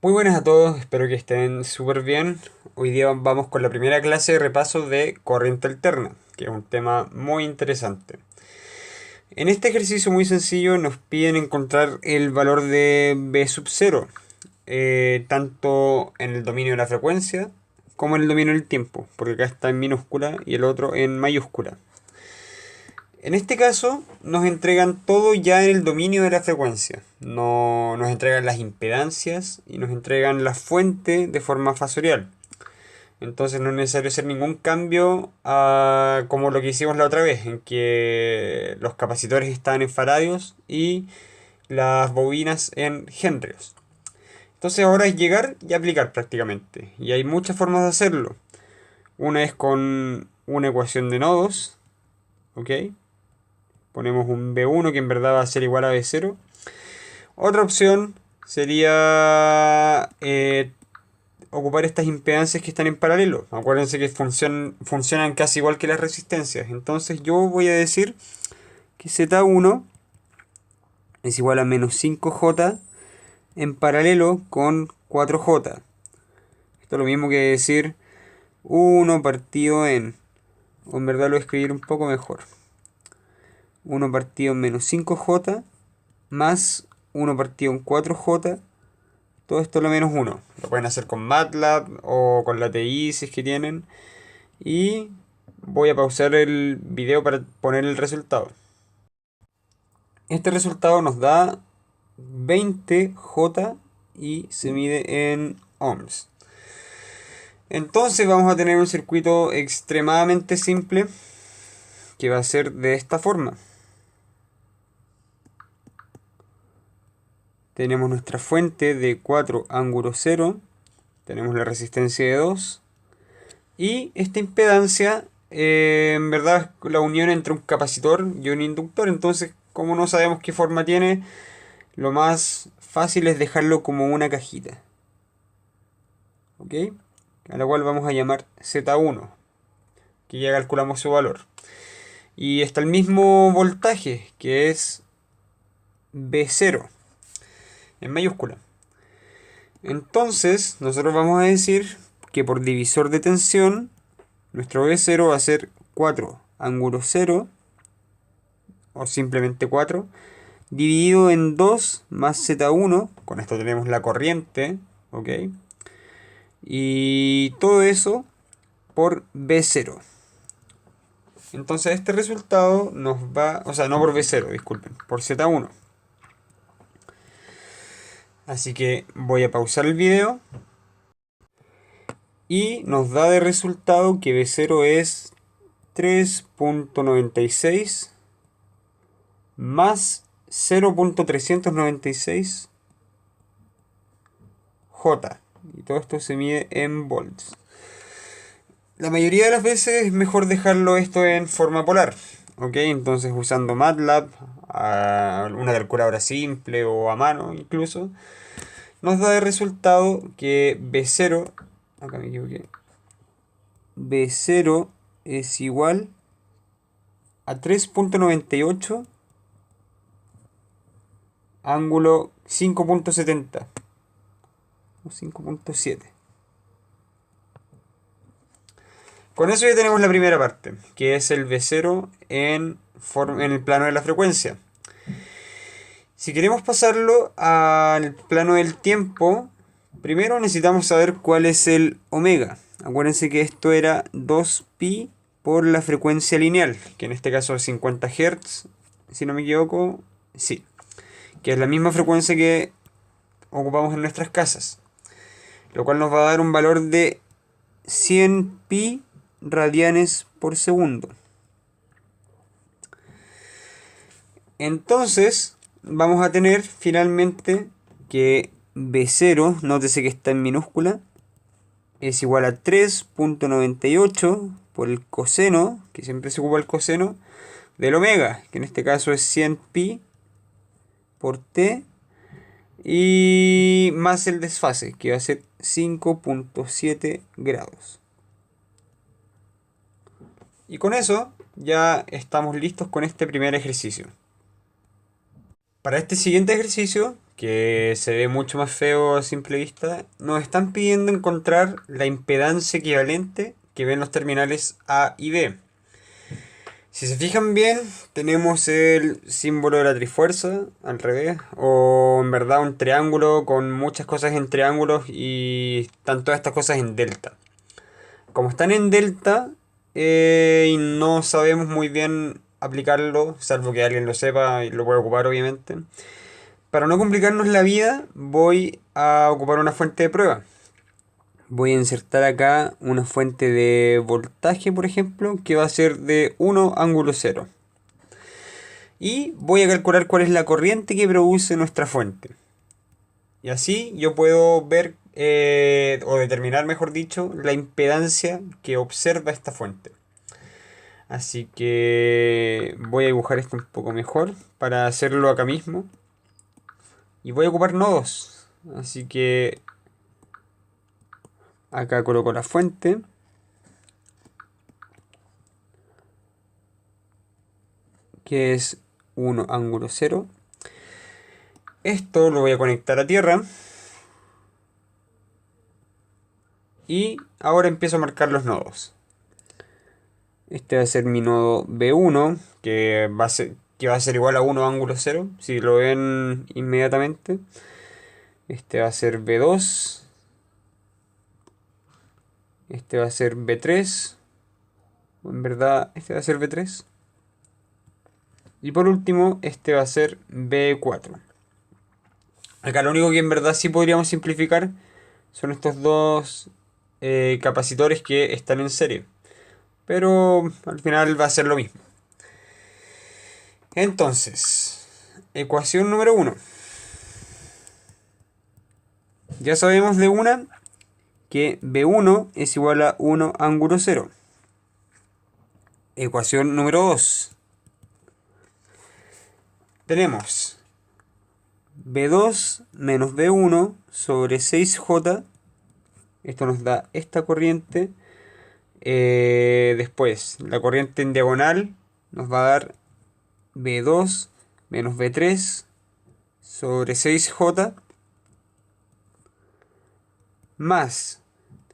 Muy buenas a todos, espero que estén súper bien. Hoy día vamos con la primera clase de repaso de corriente alterna, que es un tema muy interesante. En este ejercicio muy sencillo nos piden encontrar el valor de B sub 0, tanto en el dominio de la frecuencia como en el dominio del tiempo, porque acá está en minúscula y el otro en mayúscula. En este caso nos entregan todo ya en el dominio de la frecuencia. No, nos entregan las impedancias y nos entregan la fuente de forma fasorial. Entonces no es necesario hacer ningún cambio como lo que hicimos la otra vez, en que los capacitores estaban en faradios y las bobinas en henrios. Entonces ahora es llegar y aplicar prácticamente. Y hay muchas formas de hacerlo. Una es con una ecuación de nodos, ¿ok? Ponemos un B1 que en verdad va a ser igual a B0. Otra opción sería ocupar estas impedancias que están en paralelo. Acuérdense que funcionan casi igual que las resistencias. Entonces yo voy a decir que Z1 es igual a menos 5J en paralelo con 4J. Esto es lo mismo que decir 1 partido en... O en verdad lo voy a escribir un poco mejor. 1 partido en menos 5J más 1 partido en 4J. Todo esto es lo menos 1. Lo pueden hacer con MATLAB o con la TI si es que tienen. Y voy a pausar el video para poner el resultado. Este resultado nos da 20J y se mide en ohms. Entonces vamos a tener un circuito extremadamente simple que va a ser de esta forma. Tenemos nuestra fuente de 4 ángulo 0. Tenemos la resistencia de 2. Y esta impedancia, en verdad, es la unión entre un capacitor y un inductor. Entonces, como no sabemos qué forma tiene, lo más fácil es dejarlo como una cajita. ¿Ok? A la cual vamos a llamar Z1, que ya calculamos su valor. Y está el mismo voltaje, que es B0, en mayúscula. Entonces, nosotros vamos a decir que por divisor de tensión, nuestro B0 va a ser 4 ángulo 0, o simplemente 4, dividido en 2 más Z1. Con esto tenemos la corriente, ¿ok? Y todo eso por B0. Entonces este resultado nos va, o sea, no por B0, disculpen, por Z1. Así que voy a pausar el video y nos da de resultado que B0 es 3.96 más 0.396 J. Y todo esto se mide en volts. La mayoría de las veces es mejor dejarlo esto en forma polar. ¿Ok? Entonces usando MATLAB, una calculadora simple o a mano incluso, nos da de resultado que B0, acá me equivoqué, B0 es igual a 3.98 ángulo 5.70 o 5.7. Con eso ya tenemos la primera parte, que es el B0 en el plano de la frecuencia. Si queremos pasarlo al plano del tiempo, primero necesitamos saber cuál es el omega. Acuérdense que esto era 2pi por la frecuencia lineal, que en este caso es 50 Hz, si no me equivoco, sí, que es la misma frecuencia que ocupamos en nuestras casas, lo cual nos va a dar un valor de 100 pi radianes por segundo. Entonces vamos a tener finalmente que B0, nótese que está en minúscula, es igual a 3.98 por el coseno, que siempre se ocupa el coseno, del omega, que en este caso es 100 pi por t, y más el desfase, que va a ser 5.7 grados. Y con eso ya estamos listos con este primer ejercicio. Para este siguiente ejercicio que se ve mucho más feo a simple vista, nos están pidiendo encontrar la impedancia equivalente que ven los terminales A y B. Si se fijan bien, tenemos el símbolo de la trifuerza al revés, o en verdad un triángulo con muchas cosas en triángulos y están todas estas cosas en delta. Como están en delta y no sabemos muy bien aplicarlo, salvo que alguien lo sepa y lo puede ocupar obviamente, para no complicarnos la vida voy a ocupar una fuente de prueba. Voy a insertar acá una fuente de voltaje, por ejemplo, que va a ser de 1 ángulo 0. Y voy a calcular cuál es la corriente que produce nuestra fuente. Y así yo puedo ver, o determinar, mejor dicho, la impedancia que observa esta fuente. Así que voy a dibujar esto un poco mejor para hacerlo acá mismo. Y voy a ocupar nodos. Así que acá coloco la fuente. Que es 1 ángulo 0. Esto lo voy a conectar a tierra. Y ahora empiezo a marcar los nodos. Este va a ser mi nodo B1, que va a ser igual a 1 ángulo 0, si lo ven inmediatamente. Este va a ser B2. Este va a ser B3. En verdad, este va a ser B3. Y por último, este va a ser B4. Acá lo único que en verdad sí podríamos simplificar son estos dos capacitores que están en serie. Pero al final va a ser lo mismo. Entonces, ecuación número 1. Ya sabemos de una que B1 es igual a 1 ángulo 0. Ecuación número 2. Tenemos B2 menos B1 sobre 6J. Esto nos da esta corriente. Después, la corriente en diagonal nos va a dar B2 menos B3 sobre 6J más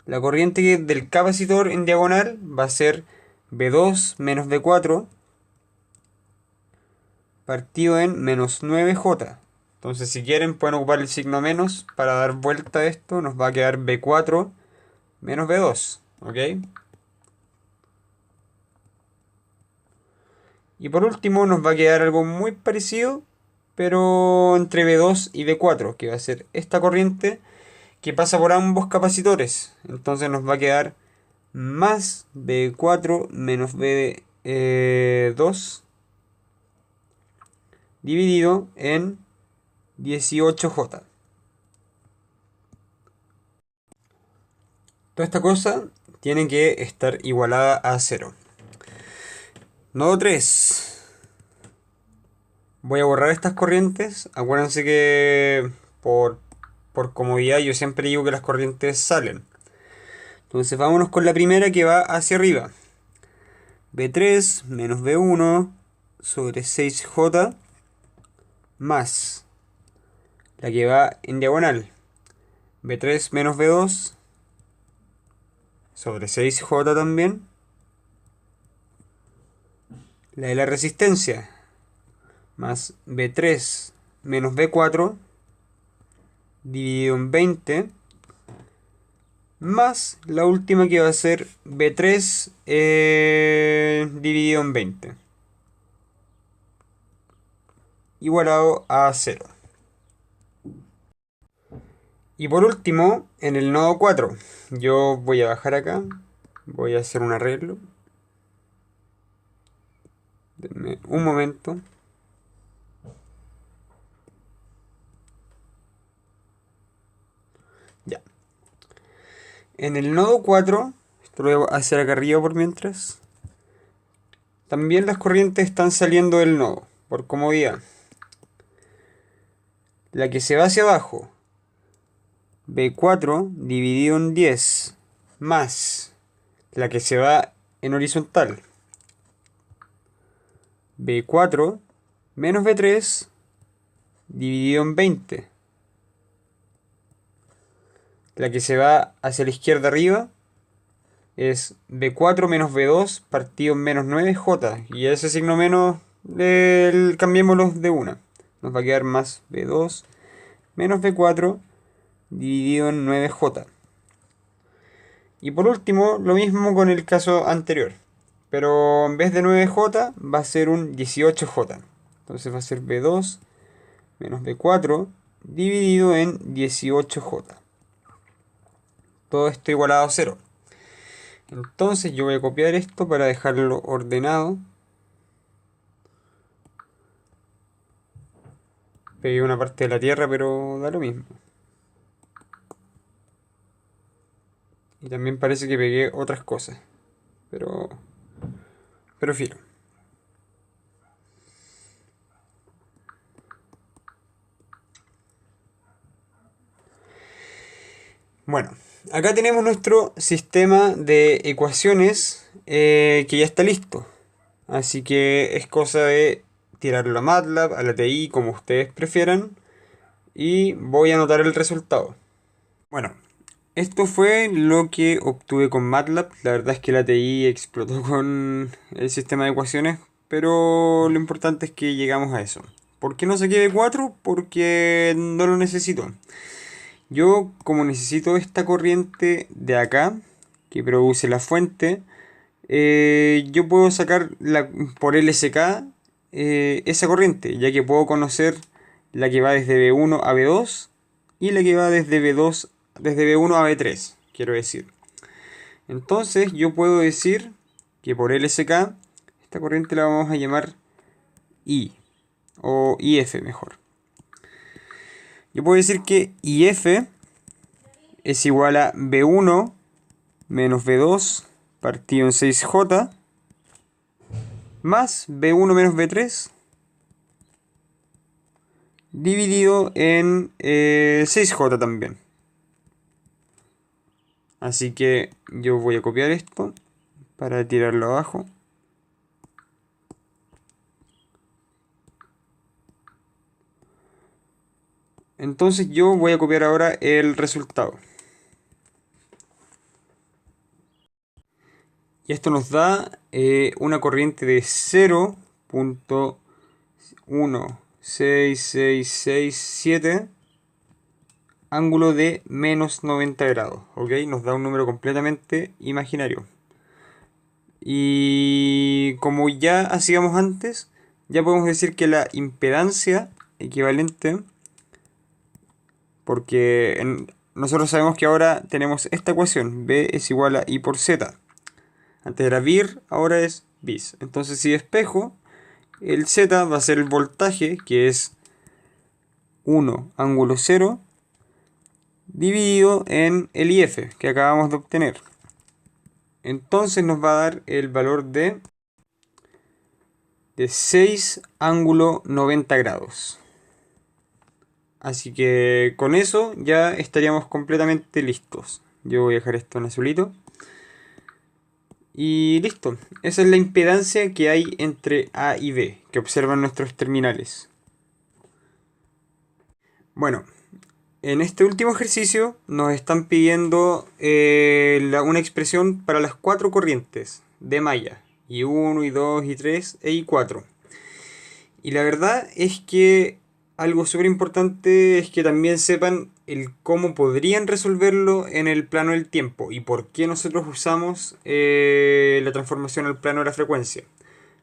la corriente del capacitor en diagonal va a ser B2 menos B4 partido en menos 9J. Entonces si quieren pueden ocupar el signo menos para dar vuelta a esto. Nos va a quedar B4 menos B2. ¿Ok? Y por último nos va a quedar algo muy parecido, pero entre B2 y B4, que va a ser esta corriente que pasa por ambos capacitores. Entonces nos va a quedar más B4 menos B2 dividido en 18J. Toda esta cosa tiene que estar igualada a 0. Nodo 3. Voy a borrar estas corrientes. Acuérdense que por comodidad yo siempre digo que las corrientes salen. Entonces vámonos con la primera que va hacia arriba. B3 menos B1 sobre 6J más la que va en diagonal. B3 menos B2 sobre 6J también. La de la resistencia más B3 menos B4 dividido en 20 más la última que va a ser B3 dividido en 20 igualado a 0. Y por último, en el nodo 4, yo voy a bajar acá, voy a hacer un arreglo. Denme un momento. Ya. En el nodo 4, esto lo voy a hacer acá arriba por mientras. También las corrientes están saliendo del nodo, por comodidad. La que se va hacia abajo, B4 dividido en 10, más la que se va en horizontal, B4 menos B3 dividido en 20, la que se va hacia la izquierda arriba, es B4 menos B2 partido en menos 9J. Y ese signo menos, cambiémoslo de una. Nos va a quedar más B2 menos B4 dividido en 9J. Y por último, lo mismo con el caso anterior. Pero en vez de 9J va a ser un 18J. Entonces va a ser B2 menos B4 dividido en 18J. Todo esto igualado a 0. Entonces yo voy a copiar esto para dejarlo ordenado. Pegué una parte de la tierra, pero da lo mismo. Y también parece que pegué otras cosas. Pero filo. Bueno, acá tenemos nuestro sistema de ecuaciones que ya está listo. Así que es cosa de tirarlo a MATLAB, a la TI, como ustedes prefieran. Y voy a anotar el resultado. Bueno, esto fue lo que obtuve con MATLAB. La verdad es que la TI explotó con el sistema de ecuaciones, pero lo importante es que llegamos a eso. ¿Por qué no saqué de 4? Porque no lo necesito. Yo, como necesito esta corriente de acá, que produce la fuente, yo puedo sacar por LSK esa corriente, ya que puedo conocer la que va desde B1 a B2 y la que va desde B1 a B3, quiero decir. Entonces yo puedo decir que por LSK esta corriente la vamos a llamar I, o IF mejor. Yo puedo decir que IF es igual a B1 menos B2 partido en 6J más B1 menos B3 dividido en 6J también. Así que yo voy a copiar esto para tirarlo abajo. Entonces yo voy a copiar ahora el resultado. Y esto nos da una corriente de 0.16667 ángulo de menos 90 grados. ¿Ok? Nos da un número completamente imaginario. Y como ya hacíamos antes, ya podemos decir que la impedancia equivalente, porque nosotros sabemos que ahora tenemos esta ecuación, B es igual a I por Z. Antes era VIR, ahora es BIS. Entonces si despejo, el Z va a ser el voltaje, que es 1 ángulo 0, dividido en el IF, que acabamos de obtener. Entonces nos va a dar el valor de 6 ángulo 90 grados. Así que con eso ya estaríamos completamente listos. Yo voy a dejar esto en azulito. Y listo. Esa es la impedancia que hay entre A y B, que observan nuestros terminales. Bueno, en este último ejercicio nos están pidiendo una expresión para las 4 corrientes de malla. I1, I2, I3 e I4. Y la verdad es que algo súper importante es que también sepan el cómo podrían resolverlo en el plano del tiempo y por qué nosotros usamos la transformación al plano de la frecuencia.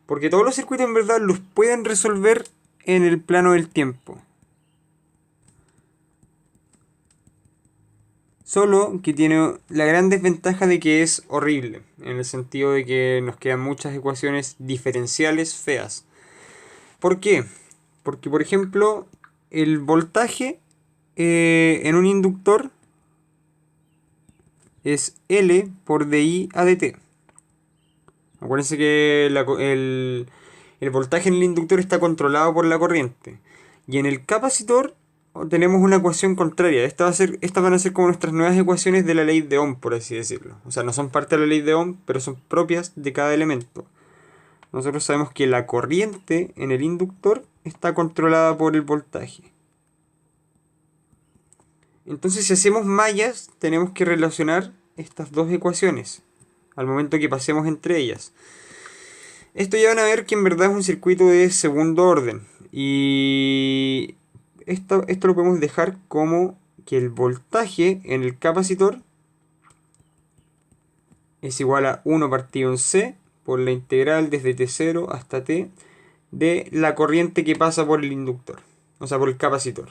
Porque todos los circuitos en verdad los pueden resolver en el plano del tiempo. Solo que tiene la gran desventaja de que es horrible, en el sentido de que nos quedan muchas ecuaciones diferenciales feas. ¿Por qué? Porque, por ejemplo, el voltaje en un inductor es L por dI a dt. Acuérdense que el voltaje en el inductor está controlado por la corriente. Y en el capacitor tenemos una ecuación contraria. Estas van a ser como nuestras nuevas ecuaciones de la ley de Ohm, por así decirlo. O sea, no son parte de la ley de Ohm, pero son propias de cada elemento. Nosotros sabemos que la corriente en el inductor está controlada por el voltaje. Entonces si hacemos mallas tenemos que relacionar estas dos ecuaciones al momento que pasemos entre ellas. Esto ya van a ver que en verdad es un circuito de segundo orden. Y esto lo podemos dejar como que el voltaje en el capacitor es igual a 1 partido en C por la integral desde T0 hasta T de la corriente que pasa por el inductor, o sea, por el capacitor.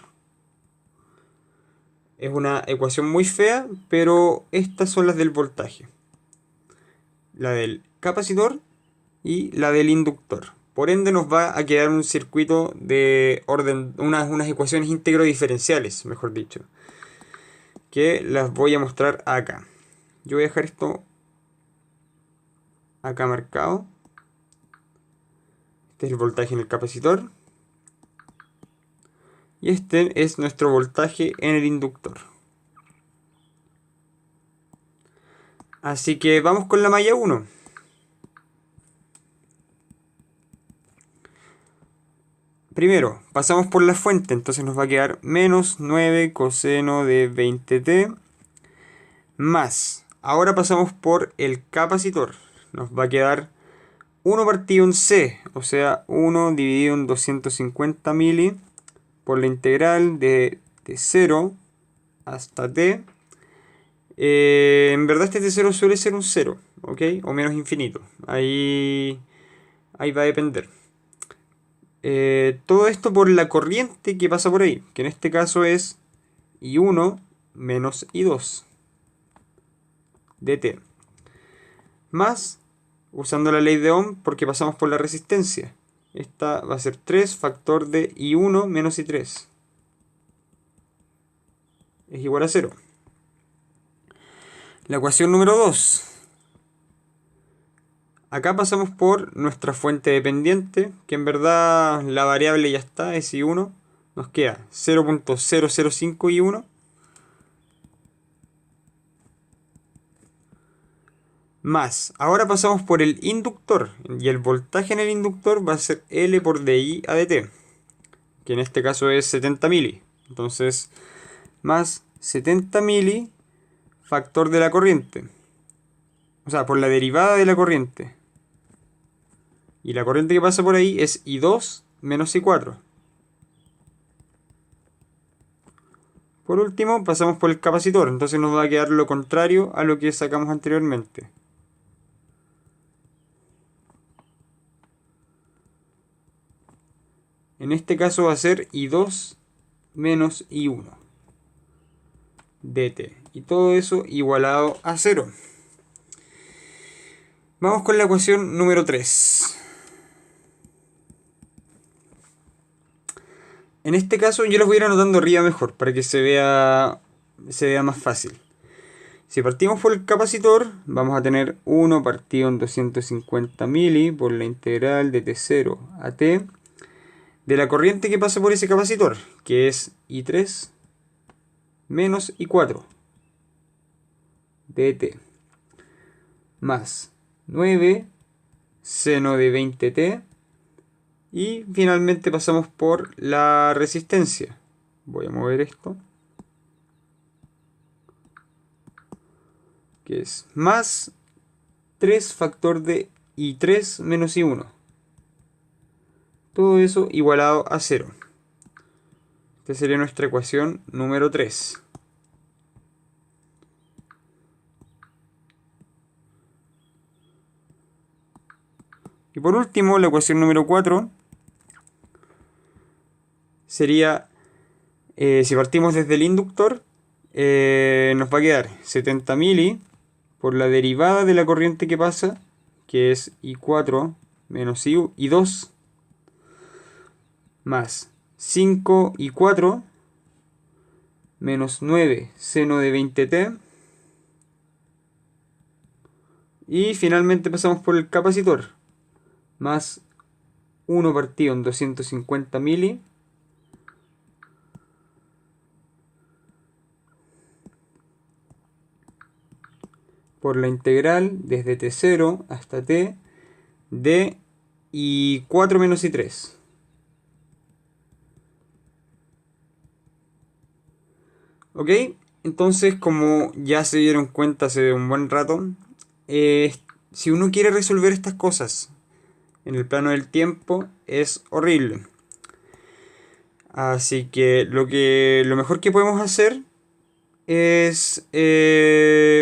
Es una ecuación muy fea, pero estas son las del voltaje. La del capacitor y la del inductor. Por ende nos va a quedar un circuito de orden, unas ecuaciones íntegro diferenciales, mejor dicho, que las voy a mostrar acá. Yo voy a dejar esto acá marcado. Este es el voltaje en el capacitor. Y este es nuestro voltaje en el inductor. Así que vamos con la malla 1. Primero, pasamos por la fuente, entonces nos va a quedar menos 9 coseno de 20t más. Ahora pasamos por el capacitor. Nos va a quedar 1 partido en C, o sea, 1 dividido en 250 mili por la integral de 0 hasta t. En verdad este T0 suele ser un 0, ¿ok? O menos infinito. Ahí va a depender. Todo esto por la corriente que pasa por ahí, que en este caso es I1 menos I2 dt. Más, usando la ley de Ohm, porque pasamos por la resistencia. Esta va a ser 3 factor de I1 menos I3. Es igual a 0. La ecuación número 2. Acá pasamos por nuestra fuente dependiente, que en verdad la variable ya está, es I1. Nos queda 0.005 I1. Más, ahora pasamos por el inductor, y el voltaje en el inductor va a ser L por dI a dt, que en este caso es 70 mili. Entonces, más 70 mili factor de la corriente. O sea, por la derivada de la corriente. Y la corriente que pasa por ahí es I2 menos I4. Por último, pasamos por el capacitor. Entonces nos va a quedar lo contrario a lo que sacamos anteriormente. En este caso va a ser I2 menos I1 dt. Y todo eso igualado a 0. Vamos con la ecuación número 3. En este caso yo los voy a ir anotando arriba mejor, para que se vea más fácil. Si partimos por el capacitor, vamos a tener 1 partido en 250 mili por la integral de T0 a T de la corriente que pasa por ese capacitor, que es I3 menos I4 dt, más 9 seno de 20t, y finalmente pasamos por la resistencia. Voy a mover esto, que es más 3 factor de I3 menos I1. Todo eso igualado a 0. Esta sería nuestra ecuación número 3. Y por último, la ecuación número 4 sería, si partimos desde el inductor, nos va a quedar 70 mili por la derivada de la corriente que pasa, que es I4 menos I2, más 5 I4 menos 9 seno de 20t. Y finalmente pasamos por el capacitor, más 1 partido en 250 mili por la integral desde T0 hasta T de I4 menos I3. ¿Ok? Entonces, como ya se dieron cuenta hace un buen rato, si uno quiere resolver estas cosas en el plano del tiempo, es horrible. Así que lo mejor que podemos hacer es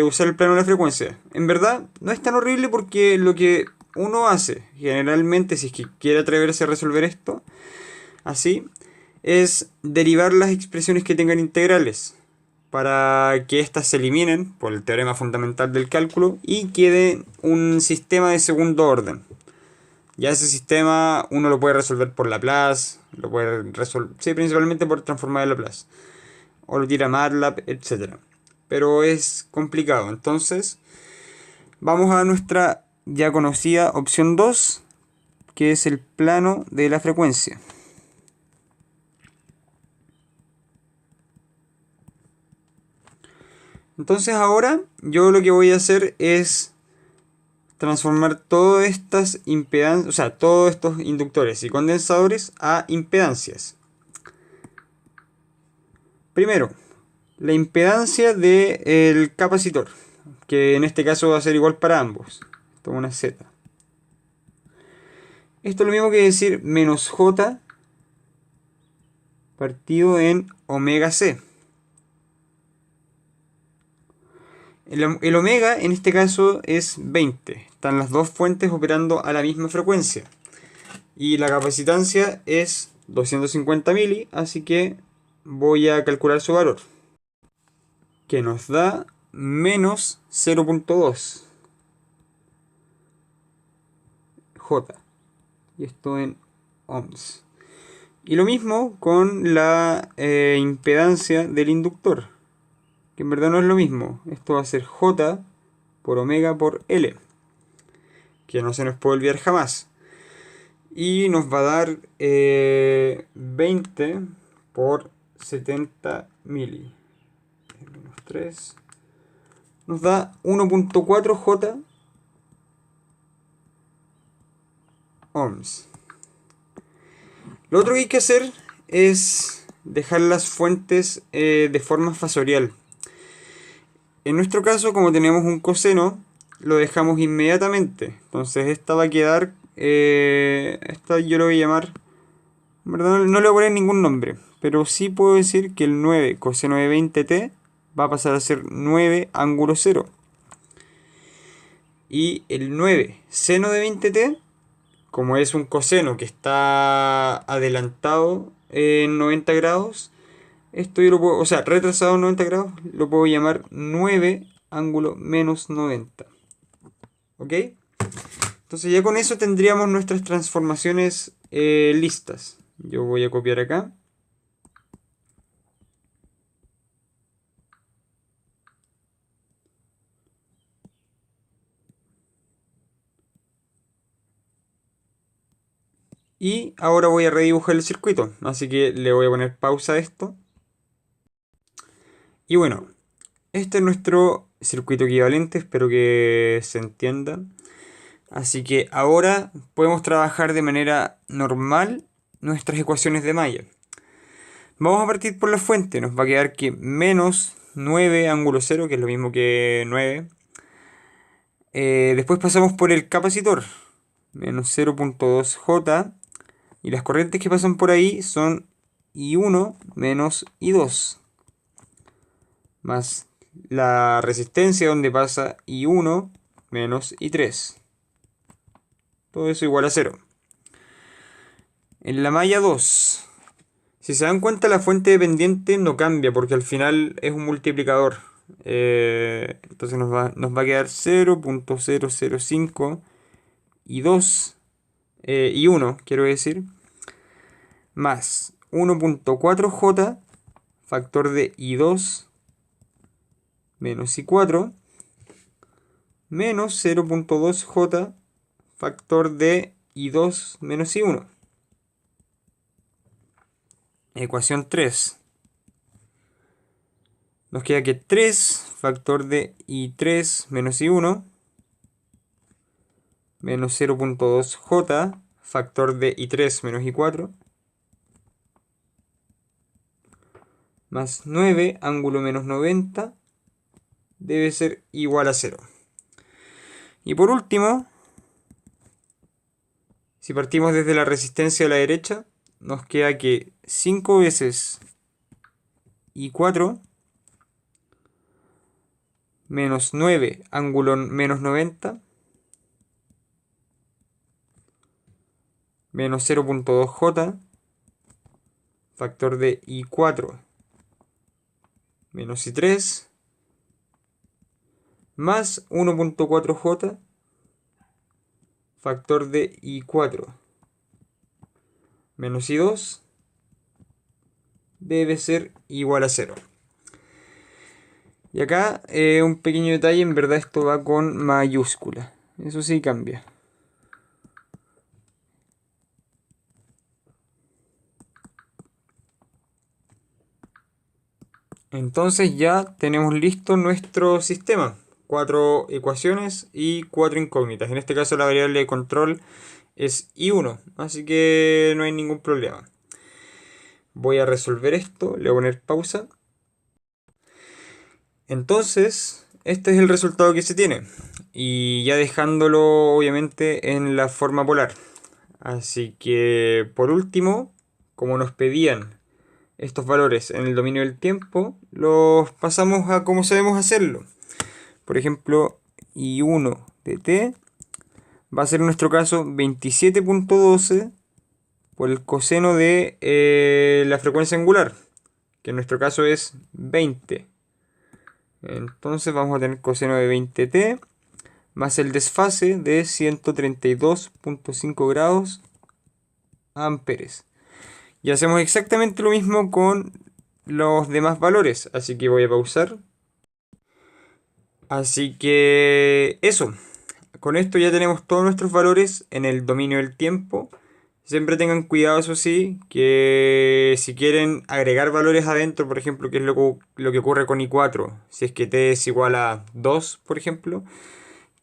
usar el plano de la frecuencia. En verdad, no es tan horrible porque lo que uno hace, generalmente, si es que quiere atreverse a resolver esto, así, es derivar las expresiones que tengan integrales para que éstas se eliminen por el teorema fundamental del cálculo y quede un sistema de segundo orden. Ya ese sistema uno lo puede resolver por Laplace, lo puede resolver, sí, principalmente por transformar de Laplace, o lo tira MATLAB, etcétera. Pero es complicado, entonces vamos a nuestra ya conocida opción 2, que es el plano de la frecuencia. Entonces ahora yo lo que voy a hacer es transformar todas estas impedancias, o sea, todos estos inductores y condensadores a impedancias. Primero, la impedancia del capacitor, que en este caso va a ser igual para ambos. Esto es una Z. Esto es lo mismo que decir menos J partido en omega C. El omega en este caso es 20. Están las dos fuentes operando a la misma frecuencia. Y la capacitancia es 250 mili, así que voy a calcular su valor, que nos da menos 0.2 J. Y esto en ohms. Y lo mismo con la impedancia del inductor, que en verdad no es lo mismo. Esto va a ser J por omega por L, que no se nos puede olvidar jamás. Y nos va a dar 20 por 70 mili. Menos 3. Nos da 1.4 J ohms. Lo otro que hay que hacer es dejar las fuentes de forma fasorial. En nuestro caso, como tenemos un coseno, lo dejamos inmediatamente. Entonces esta va a quedar, esta yo lo voy a llamar, en verdad no le voy a poner ningún nombre, pero sí puedo decir que el 9 coseno de 20t va a pasar a ser 9 ángulo 0. Y el 9 seno de 20t, como es un coseno que está adelantado en 90 grados, esto yo lo puedo, o sea, retrasado en 90 grados, lo puedo llamar 9 ángulo menos 90. ¿Ok? Entonces ya con eso tendríamos nuestras transformaciones listas. Yo voy a copiar acá. Y ahora voy a redibujar el circuito. Así que le voy a poner pausa a esto. Y bueno, este es nuestro circuito equivalente. Espero que se entienda. Así que ahora podemos trabajar de manera normal nuestras ecuaciones de malla. Vamos a partir por la fuente. Nos va a quedar que menos 9 ángulo 0, que es lo mismo que 9. Después pasamos por el capacitor. Menos 0.2 J. Y las corrientes que pasan por ahí son I1 menos I2. Más la resistencia donde pasa I1 menos I3. Todo eso igual a 0. En la malla 2. Si se dan cuenta, la fuente dependiente no cambia porque al final es un multiplicador. Entonces nos va a quedar 0.005 y 2 y 1, quiero decir, más 1.4J, factor de I2 menos I4, menos 0.2J, factor de I2 menos I1. Ecuación 3. Nos queda que 3 factor de I3 menos I1 menos 0.2J factor de I3 menos I4 más 9 ángulo menos 90 debe ser igual a 0. Y por último, si partimos desde la resistencia a la derecha, nos queda que 5 veces I4 menos 9 ángulo menos 90 menos 0.2j factor de I4 menos I3 más 1.4j factor de I4 menos I2 debe ser igual a 0. Y acá un pequeño detalle, en verdad esto va con mayúscula. Eso sí cambia. Entonces ya tenemos listo nuestro sistema. 4 ecuaciones y 4 incógnitas. En este caso la variable de control es I1, así que no hay ningún problema. Voy a resolver esto, le voy a poner pausa. Entonces, este es el resultado que se tiene. Y ya dejándolo obviamente en la forma polar. Así que por último, como nos pedían estos valores en el dominio del tiempo, los pasamos a cómo sabemos hacerlo. Por ejemplo, I1 de t va a ser en nuestro caso 27.12 por el coseno de la frecuencia angular, que en nuestro caso es 20. Entonces vamos a tener coseno de 20t más el desfase de 132.5 grados amperes. Y hacemos exactamente lo mismo con los demás valores, así que voy a pausar. Así que eso, con esto ya tenemos todos nuestros valores en el dominio del tiempo. Siempre tengan cuidado, eso sí, que si quieren agregar valores adentro, por ejemplo, que es lo que ocurre con I4, si es que t es igual a 2, por ejemplo,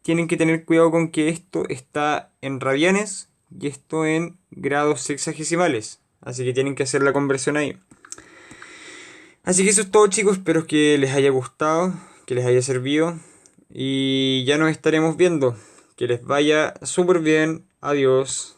tienen que tener cuidado con que esto está en radianes y esto en grados sexagesimales. Así que tienen que hacer la conversión ahí. Así que eso es todo, chicos. Espero que les haya gustado, que les haya servido. Y ya nos estaremos viendo. Que les vaya súper bien. Adiós.